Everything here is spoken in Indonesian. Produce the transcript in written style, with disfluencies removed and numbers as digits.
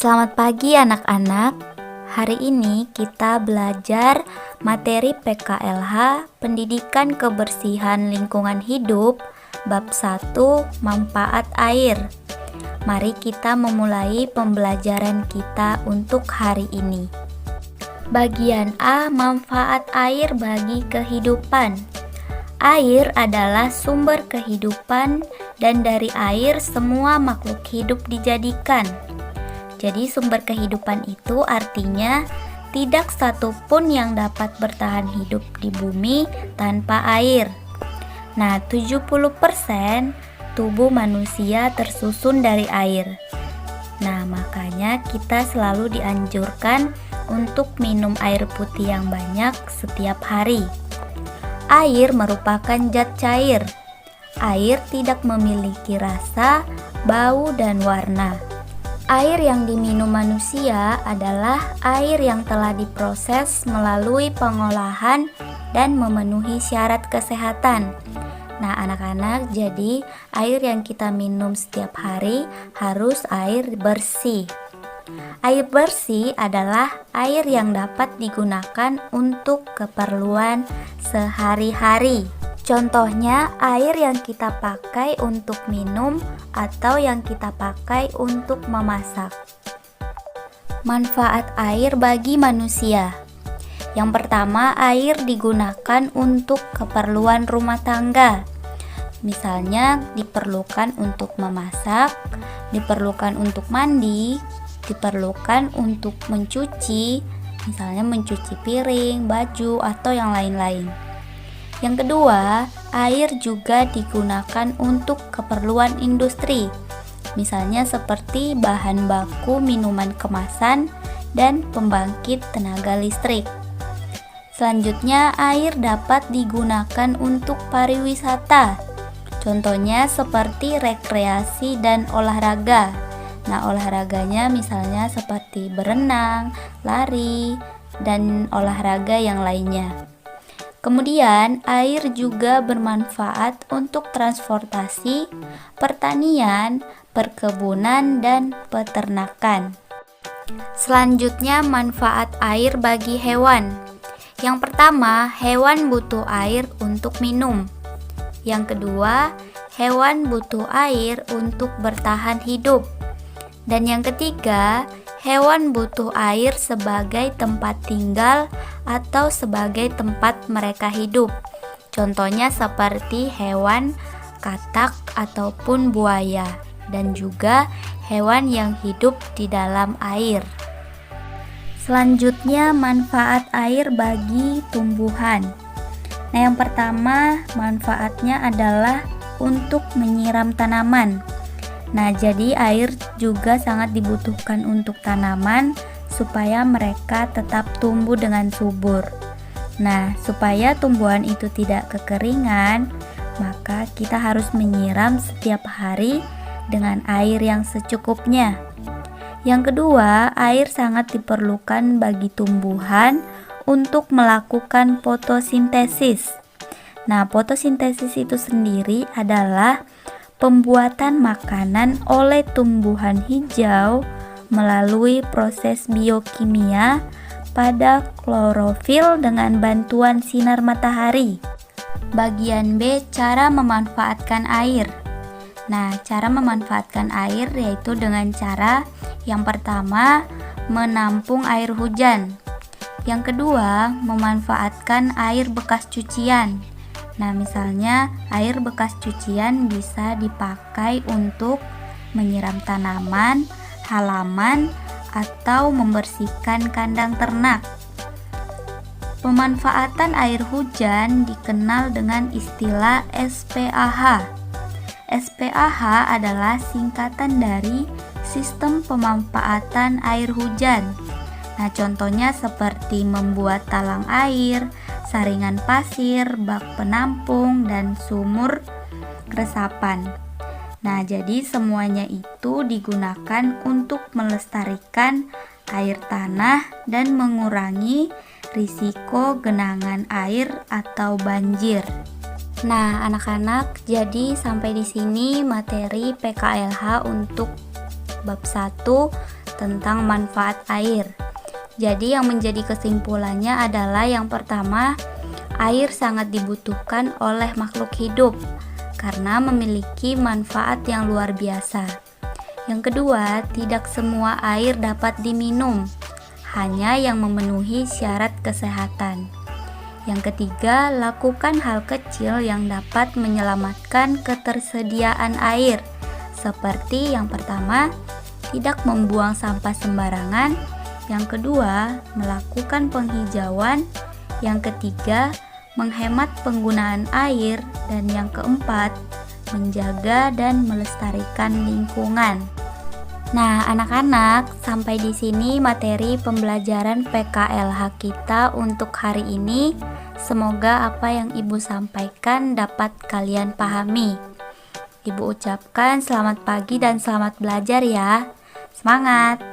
Selamat pagi anak-anak. Hari ini kita belajar materi PKLH Pendidikan Kebersihan Lingkungan Hidup bab 1 Manfaat Air. Mari kita memulai pembelajaran kita untuk hari ini. Bagian A, manfaat air bagi kehidupan. Air adalah sumber kehidupan dan dari air semua makhluk hidup dijadikan. Jadi sumber kehidupan itu artinya tidak satu pun yang dapat bertahan hidup di bumi tanpa air. Nah, 70% tubuh manusia tersusun dari air. Nah, makanya kita selalu dianjurkan untuk minum air putih yang banyak setiap hari. Air merupakan zat cair. Air tidak memiliki rasa, bau, dan warna. Air yang diminum manusia adalah air yang telah diproses melalui pengolahan dan memenuhi syarat kesehatan. Nah, anak-anak, jadi air yang kita minum setiap hari harus air bersih. Air bersih adalah air yang dapat digunakan untuk keperluan sehari-hari. Contohnya, air yang kita pakai untuk minum atau yang kita pakai untuk memasak. Manfaat air bagi manusia. Yang pertama, air digunakan untuk keperluan rumah tangga. Misalnya, diperlukan untuk memasak, diperlukan untuk mandi, diperlukan untuk mencuci, misalnya mencuci piring, baju, atau yang lain-lain. Yang kedua, air juga digunakan untuk keperluan industri, misalnya seperti bahan baku minuman kemasan dan pembangkit tenaga listrik. Selanjutnya, air dapat digunakan untuk pariwisata, contohnya seperti rekreasi dan olahraga. Nah, olahraganya misalnya seperti berenang, lari, dan olahraga yang lainnya. Kemudian, air juga bermanfaat untuk transportasi, pertanian, perkebunan, dan peternakan. Selanjutnya, manfaat air bagi hewan. Yang pertama, hewan butuh air untuk minum. Yang kedua, hewan butuh air untuk bertahan hidup. Dan yang ketiga, hewan butuh air sebagai tempat tinggal atau sebagai tempat mereka hidup. Contohnya seperti hewan katak ataupun buaya, dan juga hewan yang hidup di dalam air. Selanjutnya, manfaat air bagi tumbuhan. Nah, yang pertama, manfaatnya adalah untuk menyiram tanaman. Nah, jadi air juga sangat dibutuhkan untuk tanaman supaya mereka tetap tumbuh dengan subur. Nah, supaya tumbuhan itu tidak kekeringan, maka kita harus menyiram setiap hari dengan air yang secukupnya. Yang kedua, air sangat diperlukan bagi tumbuhan untuk melakukan fotosintesis. Nah, fotosintesis itu sendiri adalah pembuatan makanan oleh tumbuhan hijau melalui proses biokimia pada klorofil dengan bantuan sinar matahari. Bagian B, cara memanfaatkan air. Nah, cara memanfaatkan air yaitu dengan cara yang pertama, menampung air hujan. Yang kedua, memanfaatkan air bekas cucian. Nah, misalnya air bekas cucian bisa dipakai untuk menyiram tanaman, halaman, atau membersihkan kandang ternak. Pemanfaatan air hujan dikenal dengan istilah SPAH. SPAH adalah singkatan dari Sistem Pemanfaatan Air Hujan. Nah, contohnya seperti membuat talang air, saringan pasir, bak penampung, dan sumur resapan. Nah, jadi semuanya itu digunakan untuk melestarikan air tanah dan mengurangi risiko genangan air atau banjir. Nah, anak-anak, jadi sampai di sini materi PKLH untuk bab 1 tentang manfaat air. Jadi yang menjadi kesimpulannya adalah yang pertama, air sangat dibutuhkan oleh makhluk hidup karena memiliki manfaat yang luar biasa. Yang kedua, tidak semua air dapat diminum, hanya yang memenuhi syarat kesehatan. Yang ketiga, lakukan hal kecil yang dapat menyelamatkan ketersediaan air, seperti yang pertama, tidak membuang sampah sembarangan. Yang kedua, melakukan penghijauan. Yang ketiga, menghemat penggunaan air. Dan yang keempat, menjaga dan melestarikan lingkungan. Nah, anak-anak, sampai di sini materi pembelajaran PKLH kita untuk hari ini. Semoga apa yang Ibu sampaikan dapat kalian pahami. Ibu ucapkan selamat pagi dan selamat belajar ya. Semangat!